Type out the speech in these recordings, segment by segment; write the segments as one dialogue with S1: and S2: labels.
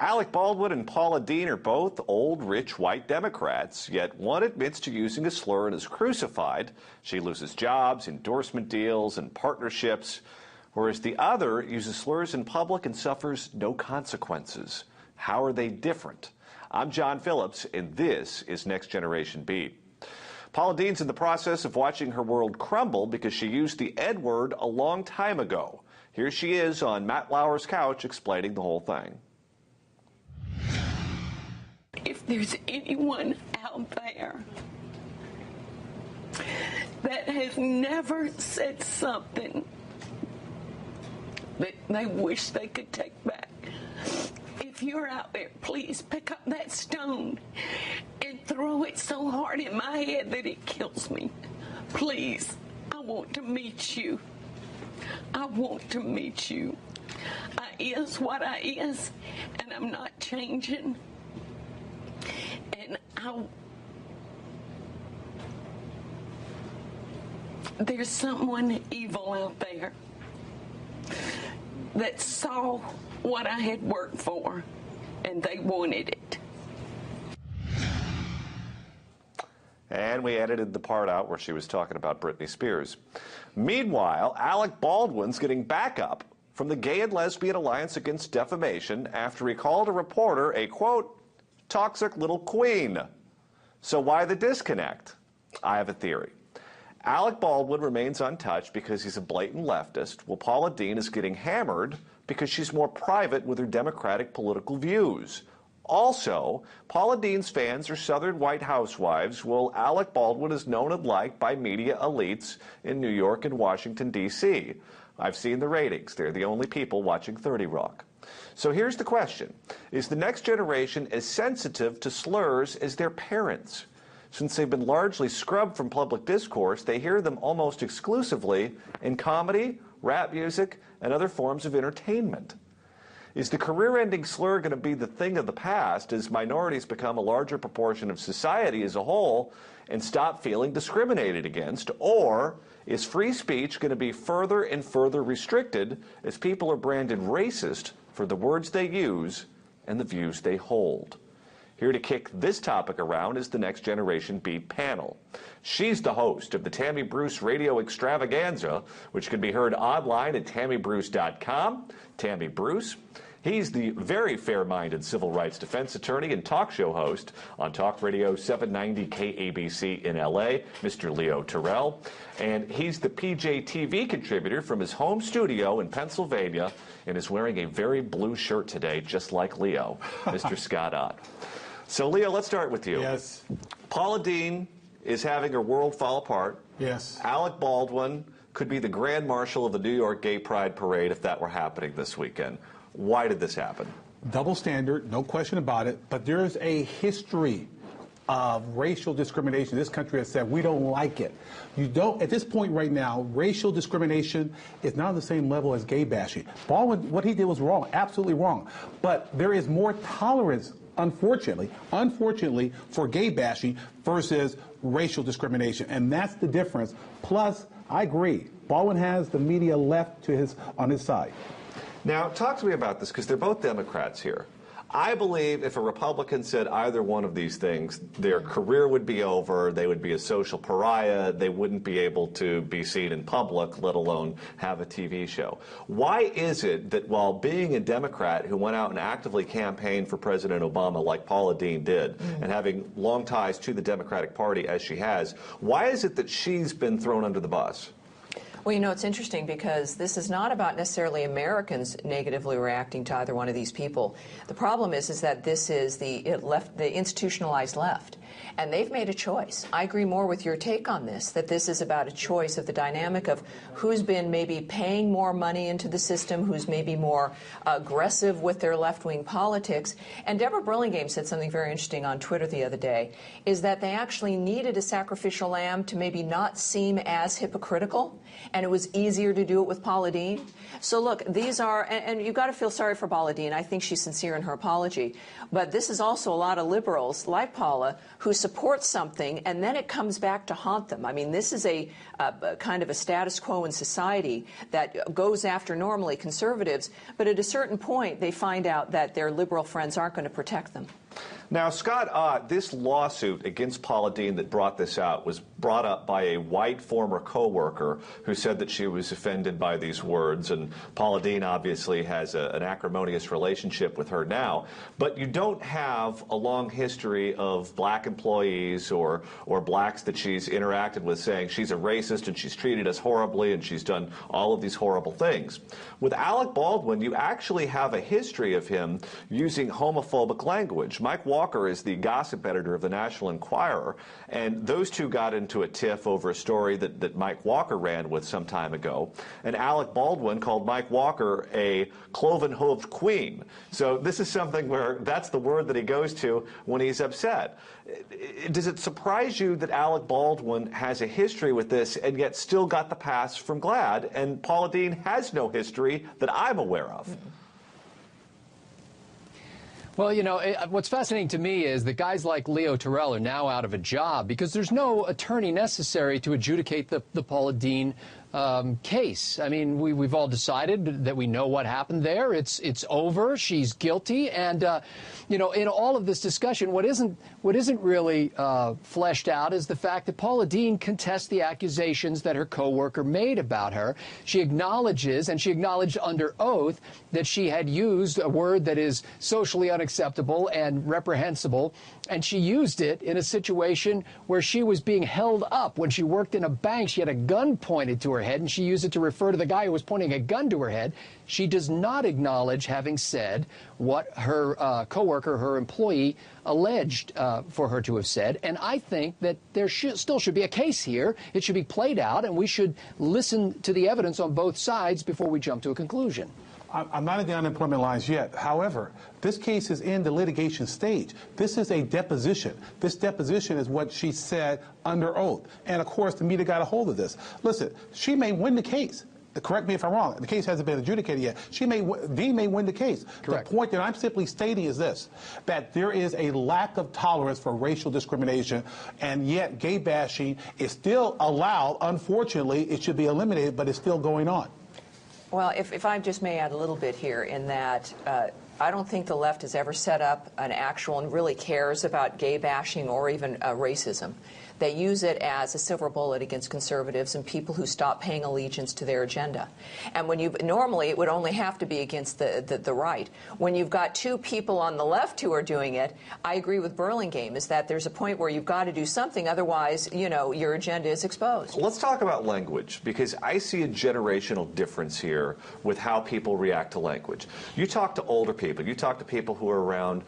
S1: Alec Baldwin and Paula Deen are both old, rich, white Democrats, yet one admits to using a slur and is crucified. She loses jobs, endorsement deals, and partnerships, whereas the other uses slurs in public and suffers no consequences. How are they different? I'm John Phillips, and this is Next Generation Beat. Paula Deen's in the process of watching her world crumble because she used the N-word a long time ago. Here she is on Matt Lauer's couch explaining the whole thing.
S2: If there's anyone out there that has never said something that they wish they could take back, if you're out there, please pick up that stone and throw it so hard in my head that it kills me. Please, I want to meet you. I want to meet you. I is what I is, and I'm not changing. And there's someone evil out there that saw what I had worked for, and they wanted it.
S1: And we edited the part out where she was talking about Britney Spears. Meanwhile, Alec Baldwin's getting backup from the Gay and Lesbian Alliance Against Defamation after he called a reporter a, quote, toxic little queen. So why the disconnect? I have a theory. Alec Baldwin remains untouched because he's a blatant leftist, while Paula Deen is getting hammered because she's more private with her Democratic political views. Also, Paula Deen's fans are Southern white housewives, while Alec Baldwin is known and liked by media elites in New York and Washington, D.C. I've seen the ratings. They're the only people watching 30 Rock. So here's the question. Is the next generation as sensitive to slurs as their parents? Since they've been largely scrubbed from public discourse, they hear them almost exclusively in comedy, rap music, and other forms of entertainment. Is the career-ending slur going to be the thing of the past as minorities become a larger proportion of society as a whole and stop feeling discriminated against? Or is free speech going to be further and further restricted as people are branded racist for the words they use and the views they hold? Here to kick this topic around is the Next Generation Beat panel. She's the host of the Tammy Bruce Radio Extravaganza, which can be heard online at tammybruce.com. Tammy Bruce. He's the very fair-minded civil rights defense attorney and talk show host on Talk Radio 790 KABC in LA, Mr. Leo Terrell. And he's the PJTV contributor from his home studio in Pennsylvania and is wearing a very blue shirt today, just like Leo, Mr. Scott Ott. So, Leo, let's start with you.
S3: Yes.
S1: Paula Deen is having her world fall apart.
S3: Yes.
S1: Alec Baldwin could be the Grand Marshal of the New York Gay Pride Parade if that were happening this weekend. Why did this happen?
S3: Double standard, no question about it, but there's a history of racial discrimination. This country has said we don't like it. You don't, at this point right now, racial discrimination is not on the same level as gay bashing. Baldwin, what he did was wrong, absolutely wrong. But there is more tolerance, unfortunately, for gay bashing versus racial discrimination. And that's the difference. Plus, I agree, Baldwin has the media left to on his side.
S1: Now, talk to me about this, because they're both Democrats here. I believe if a Republican said either one of these things, their career would be over, they would be a social pariah, they wouldn't be able to be seen in public, let alone have a TV show. Why is it that while being a Democrat who went out and actively campaigned for President Obama like Paula Deen did, and having long ties to the Democratic Party as she has, why is it that she's been thrown under the bus?
S4: Well, you know, it's interesting because this is not about necessarily Americans negatively reacting to either one of these people. The problem is that this is the institutionalized left. And they've made a choice. I agree more with your take on this, that this is about a choice of the dynamic of who's been maybe paying more money into the system, who's maybe more aggressive with their left-wing politics. And Deborah Burlingame said something very interesting on Twitter the other day, is that they actually needed a sacrificial lamb to maybe not seem as hypocritical, and it was easier to do it with Paula Deen. So look, these are, and you've got to feel sorry for Paula Deen. I think she's sincere in her apology. But this is also a lot of liberals like Paula who support something and then it comes back to haunt them. I mean, this is a kind of a status quo in society that goes after normally conservatives, but at a certain point they find out that their liberal friends aren't going to protect them.
S1: Now, Scott, this lawsuit against Paula Deen that brought this out was brought up by a white former co-worker who said that she was offended by these words, and Paula Deen obviously has an acrimonious relationship with her now. But you don't have a long history of black employees or blacks that she's interacted with saying she's a racist and she's treated us horribly and she's done all of these horrible things. With Alec Baldwin, you actually have a history of him using homophobic language. Mike Walker is the gossip editor of the National Enquirer, and those two got into a tiff over a story that Mike Walker ran with some time ago. And Alec Baldwin called Mike Walker a cloven-hooved queen. So this is something where that's the word that he goes to when he's upset. Does it surprise you that Alec Baldwin has a history with this and yet still got the pass from GLAAD, and Paula Deen has no history that I'm aware of?
S5: Well, you know, what's fascinating to me is that guys like Leo Terrell are now out of a job because there's no attorney necessary to adjudicate the Paula Deen case. I mean, we've all decided that we know what happened there. It's over. She's guilty. And, you know, in all of this discussion, what isn't really fleshed out is the fact that Paula Deen contests the accusations that her coworker made about her. She acknowledges, and she acknowledged under oath, that she had used a word that is socially unacceptable and reprehensible, and she used it in a situation where she was being held up. When she worked in a bank, she had a gun pointed to her head, and she used it to refer to the guy who was pointing a gun to her head. She does not acknowledge having said what her coworker, her employee, alleged for her to have said. And I think that there still should be a case here. It should be played out, and we should listen to the evidence on both sides before we jump to a conclusion.
S3: I'm not at the unemployment lines yet. However, this case is in the litigation stage. This is a deposition. This deposition is what she said under oath. And, of course, the media got a hold of this. Listen, she may win the case. Correct me if I'm wrong. The case hasn't been adjudicated yet. Deen may win the case.
S5: Correct.
S3: The point that I'm simply stating is this, that there is a lack of tolerance for racial discrimination, and yet gay bashing is still allowed. Unfortunately, it should be eliminated, but it's still going on.
S4: Well, if I just may add a little bit here in that I don't think the left has ever set up an actual and really cares about gay bashing or even racism. They use it as a silver bullet against conservatives and people who stop paying allegiance to their agenda. And when normally it would only have to be against the right. When you've got two people on the left who are doing it, I agree with Burlingame, is that there's a point where you've got to do something, otherwise, you know, your agenda is exposed.
S1: Let's talk about language, because I see a generational difference here with how people react to language. You talk to older people, you talk to people who are around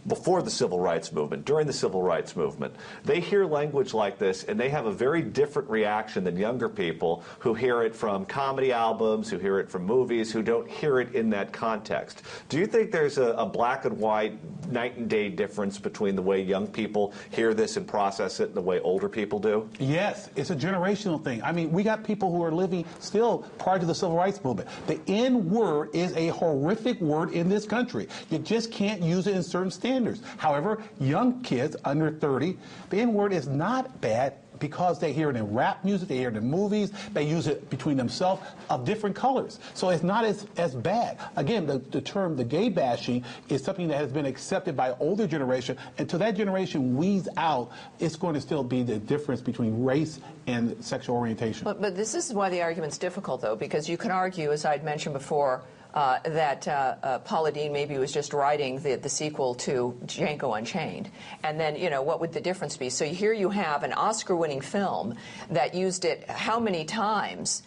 S1: before the civil rights movement, during the civil rights movement, they hear language like this and they have a very different reaction than younger people who hear it from comedy albums, who hear it from movies, who don't hear it in that context. Do you think there's a black and white, night and day difference between the way young people hear this and process it and the way older people do?
S3: Yes, it's a generational thing. I mean, we got people who are living still prior to the civil rights movement. The N-word is a horrific word in this country. You just can't use it in certain standards. However, young kids under 30, the N-word is not bad because they hear it in rap music, they hear it in movies, they use it between themselves of different colors. So it's not as bad. Again, the term, the gay bashing, is something that has been accepted by older generation. Until that generation weeds out, it's going to still be the difference between race and sexual orientation.
S4: But this is why the argument's difficult, though, because you can argue, as I'd mentioned before, that Paula Deen maybe was just writing the sequel to Django Unchained. And then, you know, what would the difference be? So here you have an Oscar-winning film that used it how many times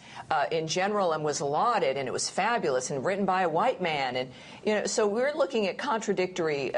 S4: in general and was lauded, and it was fabulous and written by a white man. And, you know, so we're looking at contradictory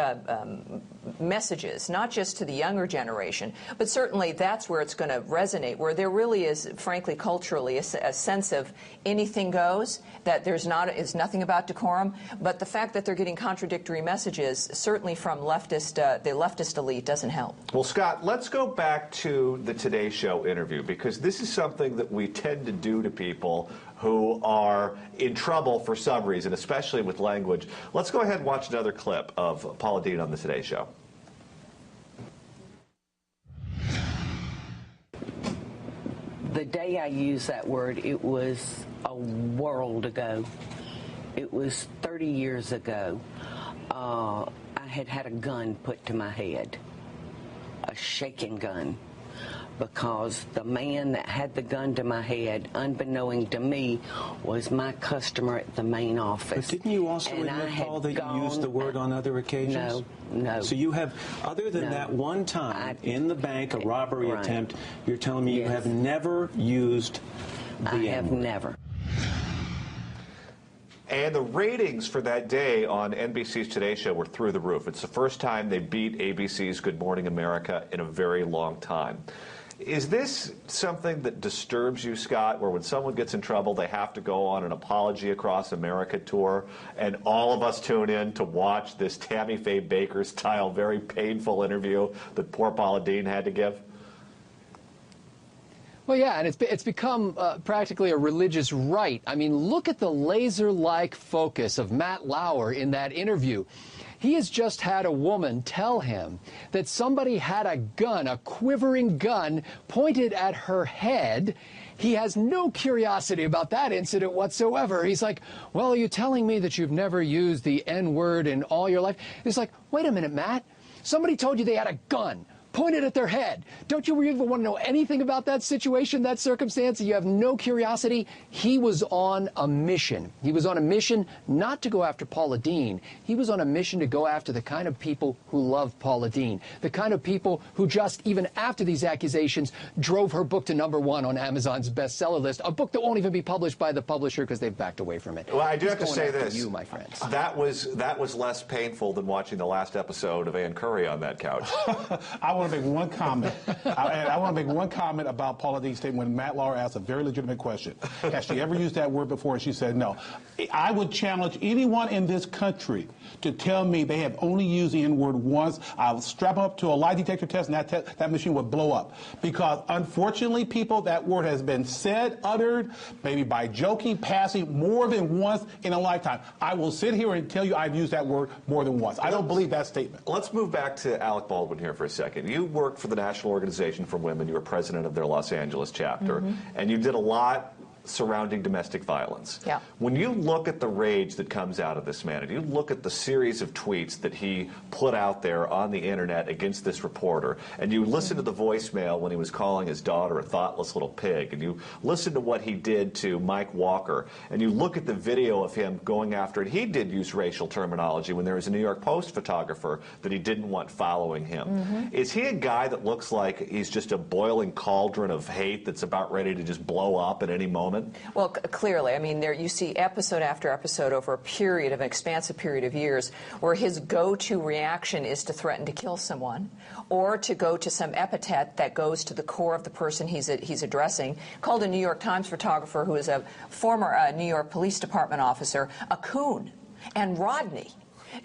S4: messages, not just to the younger generation, but certainly that's where it's going to resonate, where there really is, frankly, culturally, a sense of anything goes, that is nothing about decorum. But the fact that they're getting contradictory messages, certainly from the leftist elite, doesn't help.
S1: Well, Scott, let's go back to the Today Show interview, because this is something that we tend to do to people who are in trouble for some reason, especially with language. Let's go ahead and watch another clip of Paula Deen on the Today Show.
S2: The day I used that word, it was a world ago. It was 30 years ago. I had a gun put to my head, a shaking gun, because the man that had the gun to my head, unbeknown to me, was my customer at the main office.
S6: But didn't you also admit, Paul, that you used the word on other occasions?
S2: No.
S6: So you have, other than that one time in the bank, a robbery attempt, you're telling me you have never used the N-word?
S2: I have never.
S1: And the ratings for that day on NBC's Today Show were through the roof. It's the first time they beat ABC's Good Morning America in a very long time. Is this something that disturbs you, Scott, where when someone gets in trouble, they have to go on an Apology Across America tour, and all of us tune in to watch this Tammy Faye Baker-style, very painful interview that poor Paula Deen had to give?
S5: Well, yeah, and it's become practically a religious rite. I mean, look at the laser-like focus of Matt Lauer in that interview. He has just had a woman tell him that somebody had a gun, a quivering gun, pointed at her head. He has no curiosity about that incident whatsoever. He's like, well, are you telling me that you've never used the N-word in all your life? He's like, wait a minute, Matt. Somebody told you they had a gun pointed at their head. Don't you even want to know anything about that situation, that circumstance? You have no curiosity? He was on a mission. He was on a mission not to go after Paula Deen. He was on a mission to go after the kind of people who love Paula Deen, the kind of people who just, even after these accusations, drove her book to #1 on Amazon's bestseller list, a book that won't even be published by the publisher because they've backed away from it.
S1: Well, I do have to say this.
S5: You, my friends.
S1: That was less painful than watching the last episode of Ann Curry on that couch.
S3: I want to make one comment. I want to make one comment about Paula Deen's statement when Matt Lauer asked a very legitimate question. Has she ever used that word before? And she said no. I would challenge anyone in this country to tell me they have only used the N-word once. I'll strap them up to a lie detector test, and that machine would blow up. Because unfortunately, people, that word has been said, uttered, maybe by joking, passing, more than once in a lifetime. I will sit here and tell you I've used that word more than once. I don't believe that statement.
S1: Let's move back to Alec Baldwin here for a second. You worked for the National Organization for Women. You were president of their Los Angeles chapter, and you did a lot surrounding domestic violence.
S4: Yeah.
S1: When you look at the rage that comes out of this man, and you look at the series of tweets that he put out there on the internet against this reporter, and you listen to the voicemail when he was calling his daughter a thoughtless little pig, and you listen to what he did to Mike Walker, and you look at the video of him going after it, he did use racial terminology when there was a New York Post photographer that he didn't want following him. Is he a guy that looks like he's just a boiling cauldron of hate that's about ready to just blow up at any moment?
S4: Well, clearly. I mean, you see episode after episode over a period of an expansive period of years where his go-to reaction is to threaten to kill someone or to go to some epithet that goes to the core of the person he's addressing. Called a New York Times photographer who is a former New York Police Department officer a coon, and Rodney.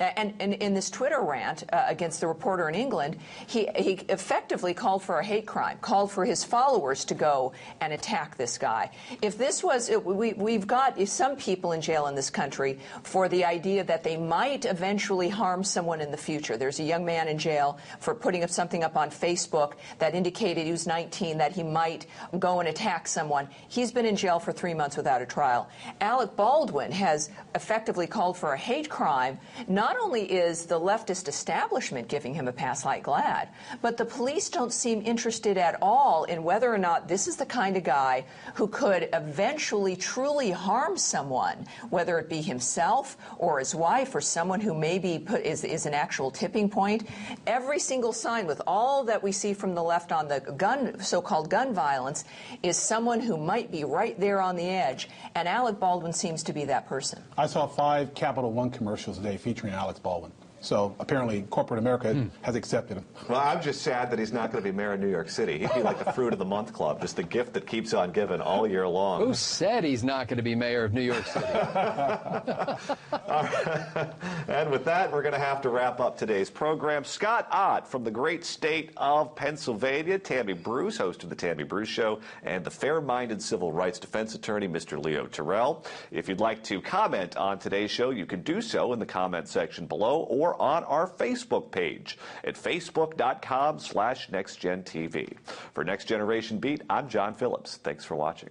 S4: And in this Twitter rant against the reporter in England, he effectively called for a hate crime, called for his followers to go and attack this guy. If this was, we've got some people in jail in this country for the idea that they might eventually harm someone in the future. There's a young man in jail for putting up something up on Facebook that indicated he was 19, that he might go and attack someone. He's been in jail for 3 months without a trial. Alec Baldwin has effectively called for a hate crime. Not only is the leftist establishment giving him a pass like glad, but the police don't seem interested at all in whether or not this is the kind of guy who could eventually truly harm someone, whether it be himself or his wife or someone who maybe is an actual tipping point. Every single sign with all that we see from the left on the so-called gun violence is someone who might be right there on the edge, and Alec Baldwin seems to be that person.
S3: I saw 5 Capital One commercials today featuring Alex Baldwin. So apparently corporate America has accepted him.
S1: Well, I'm just sad that he's not going to be mayor of New York City. He'd be like the Fruit of the Month Club, just the gift that keeps on giving all year long.
S5: Who said he's not going to be mayor of New York City?
S1: And with that, we're going to have to wrap up today's program. Scott Ott from the great state of Pennsylvania, Tammy Bruce, host of the Tammy Bruce Show, and the fair-minded civil rights defense attorney, Mr. Leo Terrell. If you'd like to comment on today's show, you can do so in the comment section below or or on our Facebook page at facebook.com/NextGenTV. For Next Generation Beat, I'm John Phillips. Thanks for watching.